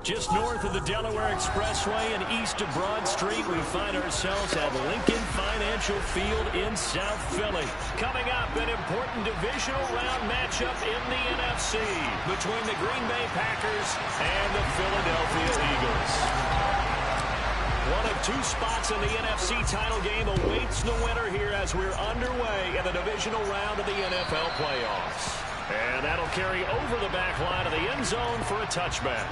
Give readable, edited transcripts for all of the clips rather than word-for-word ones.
Just north of the Delaware Expressway and east of Broad Street, we find ourselves at Lincoln Financial Field in South Philly. Coming up, an important divisional round matchup in the NFC between the Green Bay Packers and the Philadelphia Eagles. One of two spots in the NFC title game awaits the winner here as we're underway in the divisional round of the NFL playoffs. And that'll carry over the back line of the end zone for a touchback.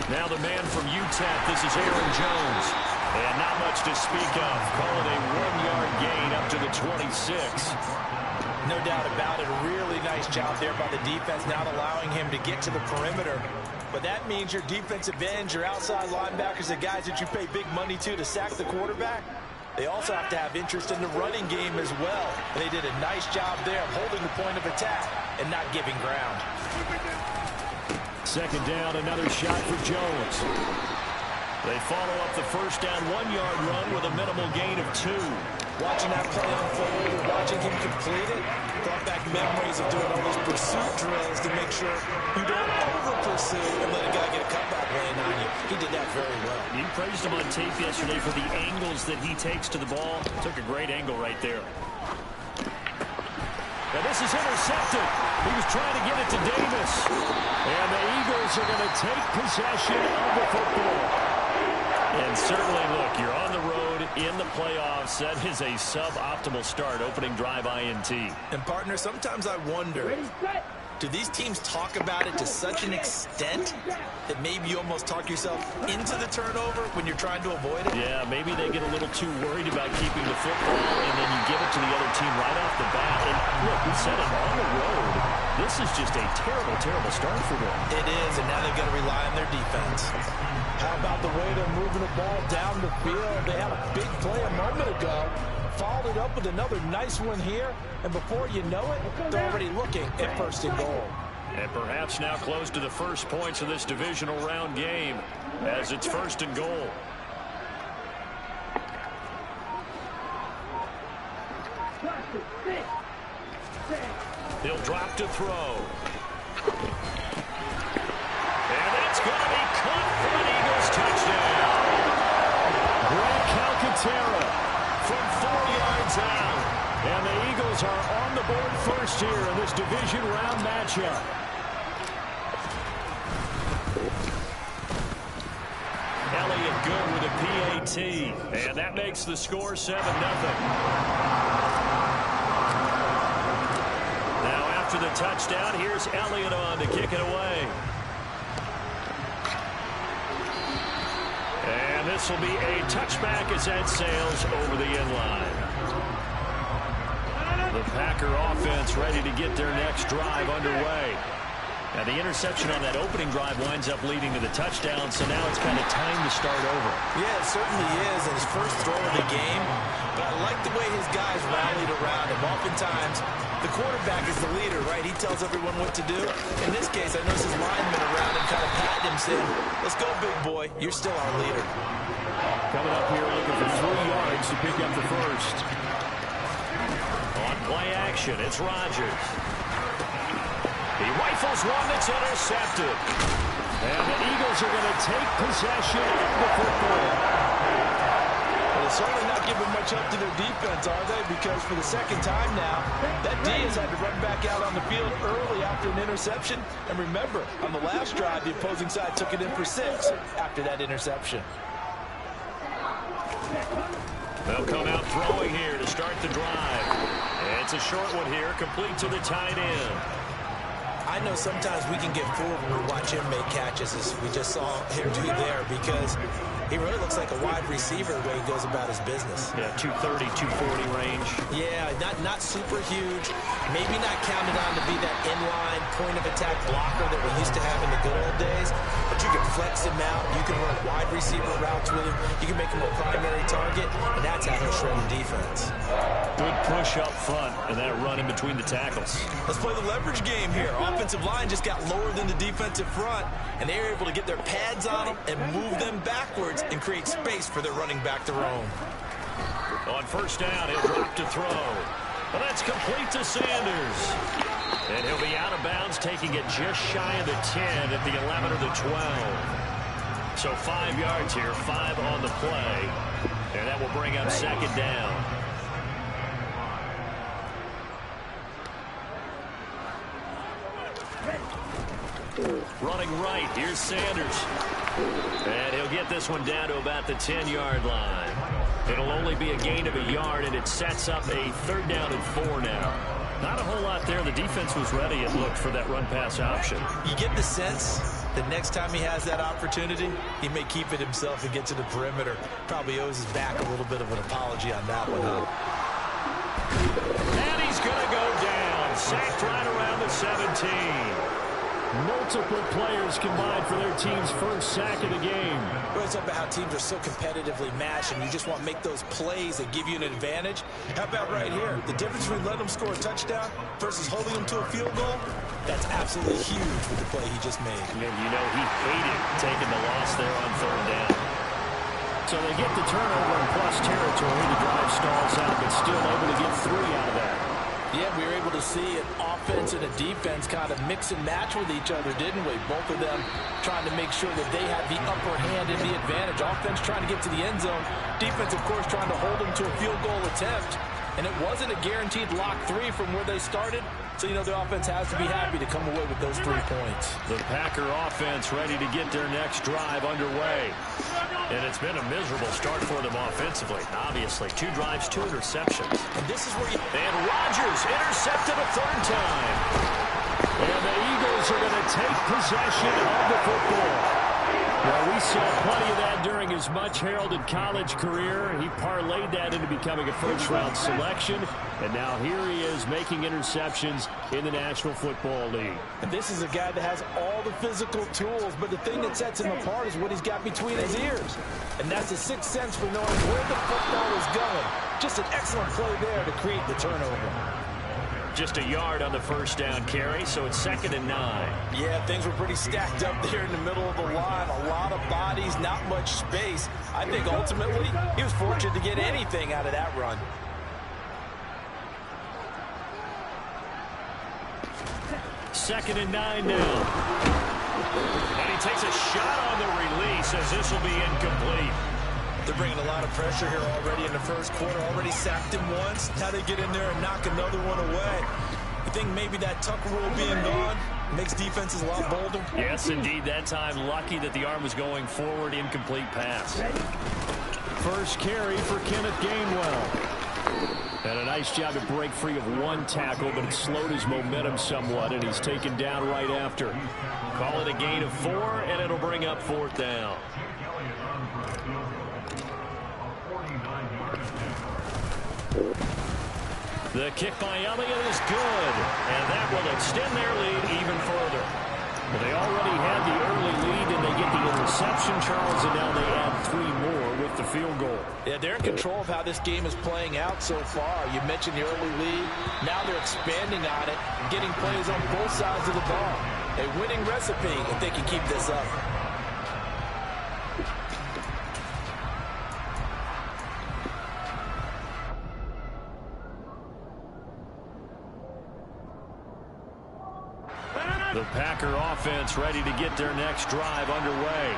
Now the man from UTEP, this is Aaron Jones. And not much to speak of. Call it a 1-yard gain up to the 26. No doubt about it. A really nice job there by the defense, not allowing him to get to the perimeter. But that means your defensive ends, your outside linebackers, the guys that you pay big money to sack the quarterback, they also have to have interest in the running game as well. And they did a nice job there of holding the point of attack and not giving ground. Second down, another shot for Jones. They follow up the first down 1-yard run with a minimal gain of 2. Watching that play unfold and watching him complete it brought back memories of doing all those pursuit drills to make sure you don't over-pursue and let a guy get a cutback lane on you. He did that very well. You praised him on tape yesterday for the angles that he takes to the ball. Took a great angle right there. Now this is intercepted. He was trying to get it to Davis. And the Eagles are going to take possession of the football. And certainly, look, you're on the road in the playoffs. That is a suboptimal start, opening drive INT. And, partner, sometimes I wonder, do these teams talk about it to such an extent that maybe you almost talk yourself into the turnover when you're trying to avoid it? Yeah, maybe they get a little too worried about keeping the football, and then you give it to the other team right off the bat. And, look, we said it on the road. This is just a terrible, terrible start for them. It is, and now they've got to rely on their defense. How about the way they're moving the ball down the field? They had a big play a moment ago. Followed it up with another nice one here. And before you know it, they're already looking at first and goal. And perhaps now close to the first points of this divisional round game as it's first and goal. He'll drop to throw. And that's going to be caught for an Eagles touchdown. Greg Calcaterra from 4 yards out. And the Eagles are on the board first here in this division round matchup. Elliott good with a PAT. And that makes the score 7-0. Now after the touchdown, here's Elliott on to kick it away. And this will be a touchback as that sails over the end line. The Packer offense ready to get their next drive underway. Now the interception on that opening drive winds up leading to the touchdown, so now it's kind of time to start over. Yeah, it certainly is, and his first throw of the game. But I like the way his guys rallied around him. Oftentimes, the quarterback is the leader, right? He tells everyone what to do. In this case, I noticed his linemen around him kind of patting him, saying, "Let's go, big boy. You're still our leader." Coming up here looking for 3 yards to pick up the first. On play action, it's Rodgers. He rifles one that's intercepted. And the Eagles are going to take possession of the football. Well, they're certainly not giving much up to their defense, are they? Because for the second time now, that D has had to run back out on the field early after an interception. And remember, on the last drive, the opposing side took it in for 6 after that interception. They'll come out throwing here to start the drive. And it's a short one here, complete to the tight end. I know sometimes we can get fooled when we watch him make catches, as we just saw him do there, because he really looks like a wide receiver the way he goes about his business. Yeah, 230, 240 range. Yeah, not super huge. Maybe not counted on to be that inline point-of-attack blocker that we used to have in the good old days, but you can flex him out. You can run wide receiver routes with him. You can make him a primary target, and that's how he'll shred the defense. Good push up front, and that run in between the tackles. Let's play the leverage game here. Offensive line just got lower than the defensive front, and they were able to get their pads on them and move them backwards and create space for their running back to roam. On first down, he'll drop to throw. Well, that's complete to Sanders. And he'll be out of bounds, taking it just shy of the 10 at the 11 or the 12. So 5 yards here, 5 on the play. And that will bring up second down. Running right, here's Sanders. And he'll get this one down to about the 10-yard line. It'll only be a gain of a yard, and it sets up a third down and 4 now. Not a whole lot there. The defense was ready, it looked, for that run-pass option. You get the sense that next time he has that opportunity, he may keep it himself and get to the perimeter. Probably owes his back a little bit of an apology on that one, huh? And he's going to go down. Sacked right around the 17. Multiple players combined for their team's first sack of the game. Well, it's about how teams are so competitively matched, and you just want to make those plays that give you an advantage. How about right here? The difference between letting them score a touchdown versus holding them to a field goal, that's absolutely huge with the play he just made. And you know he hated taking the loss there on third down. So they get the turnover in plus territory. The drive stalls out, but still able to get 3 out of that. Yeah, we were able to see an offense and a defense kind of mix and match with each other, didn't we? Both of them trying to make sure that they have the upper hand and the advantage. Offense trying to get to the end zone. Defense, of course, trying to hold them to a field goal attempt. And it wasn't a guaranteed lock 3 from where they started. So, you know, the offense has to be happy to come away with those 3 points. The Packer offense ready to get their next drive underway. And it's been a miserable start for them offensively. Obviously, 2 drives, 2 interceptions. And this is where you... And Rodgers intercepted a 3rd time. And the Eagles are going to take possession of the football. Well, we saw plenty of that during his much-heralded college career. He parlayed that into becoming a first-round selection. And now here he is making interceptions in the National Football League. And this is a guy that has all the physical tools, but the thing that sets him apart is what he's got between his ears. And that's the sixth sense for knowing where the football is going. Just an excellent play there to create the turnover. Just a yard on the first down carry, so it's 2nd and 9. Yeah, things were pretty stacked up there in the middle of the line. A lot of bodies, not much space. I think ultimately he was fortunate to get anything out of that run. Second and 9 now. And he takes a shot on the release as this will be incomplete. They're bringing a lot of pressure here already in the first quarter. Already sacked him once. Now they get in there and knock another one away. You think maybe that Tucker rule being gone makes defenses a lot bolder? Yes, indeed. That time, lucky that the arm was going forward. Incomplete pass. First carry for Kenneth Gainwell. And a nice job to break free of 1 tackle, but it slowed his momentum somewhat, and he's taken down right after. Call it a gain of 4, and it'll bring up 4th down. The kick by Elliott is good, and that will extend their lead even further. Well, they already had the early lead, and they get the interception, Charles, and now they add 3 more with the field goal. Yeah, they're in control of how this game is playing out so far. You mentioned the early lead. Now they're expanding on it and getting plays on both sides of the ball. A winning recipe if they can keep this up. The Packer offense ready to get their next drive underway.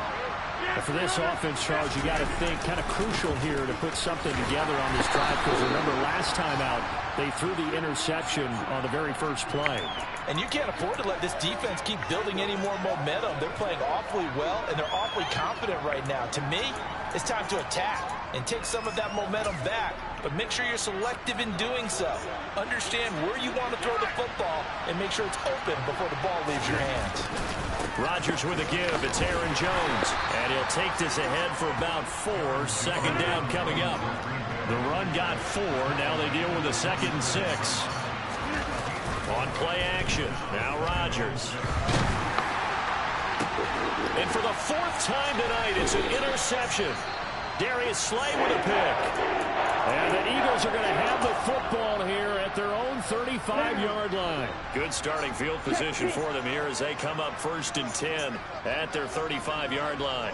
And for this offense, Charles, you got to think kind of crucial here to put something together on this drive, because remember last time out they threw the interception on the very first play. And you can't afford to let this defense keep building any more momentum. They're playing awfully well, and they're awfully confident right now. To me, it's time to attack and take some of that momentum back but make sure you're selective in doing so. Understand where you want to throw the football and make sure it's open before the ball leaves your hands. Rodgers with a give. It's Aaron Jones. And he'll take this ahead for about 4. Second down coming up. The run got 4. Now they deal with a 2nd and 6. On play action. Now Rodgers. And for the 4th time tonight, it's an interception. Darius Slay with a pick. And the Eagles are going to have the football here at their own 35-yard line. Good starting field position for them here as they come up 1st and 10 at their 35-yard line.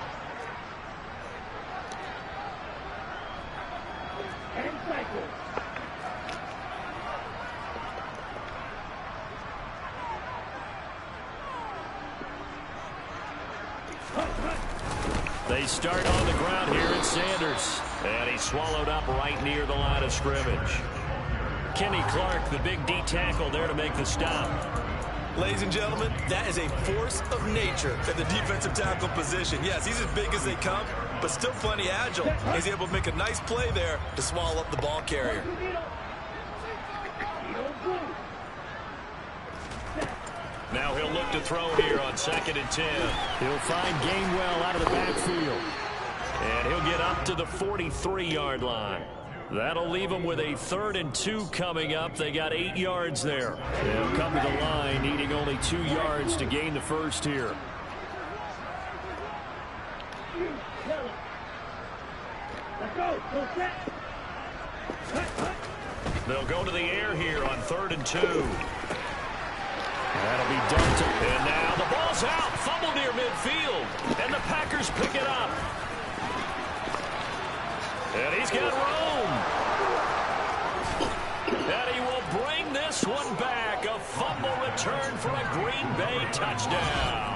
They start on the ground here at Sanders. And he's swallowed up right near the line of scrimmage. Kenny Clark, the big D tackle there to make the stop. Ladies and gentlemen, that is a force of nature at the defensive tackle position. Yes, he's as big as they come, but still plenty agile. He's able to make a nice play there to swallow up the ball carrier. Now he'll look to throw here on 2nd and 10. He'll find Gainwell out of the backfield. And he'll get up to the 43-yard line. That'll leave them with a 3rd and 2 coming up. They got 8 yards there. They'll come to the line needing only 2 yards to gain the first here. They'll go to the air here on 3rd and 2. That'll be dumped. And now the ball's out. Fumble near midfield. And the Packers pick it up. And he's got room. And he will bring this one back. A fumble return for a Green Bay touchdown.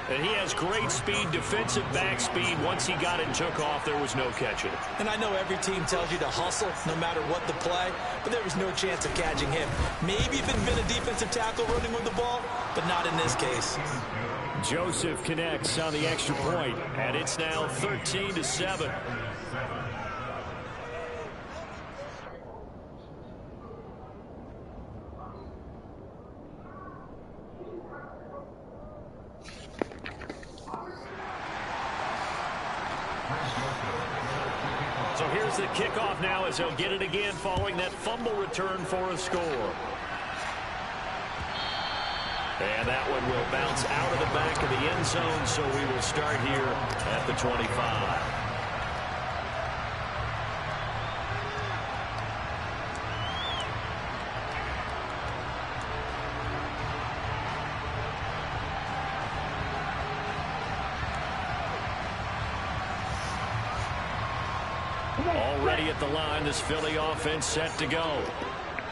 And he has great speed, defensive back speed. Once he got it and took off, there was no catching it. And I know every team tells you to hustle no matter what the play, but there was no chance of catching him. Maybe if it had been a defensive tackle running with the ball, but not in this case. Joseph connects on the extra point, and it's now 13-7. So here's the kickoff now as they'll get it again following that fumble return for a score. And that one will bounce out of the back of the end zone, so we will start here at the 25. Already at the line, this Philly offense set to go.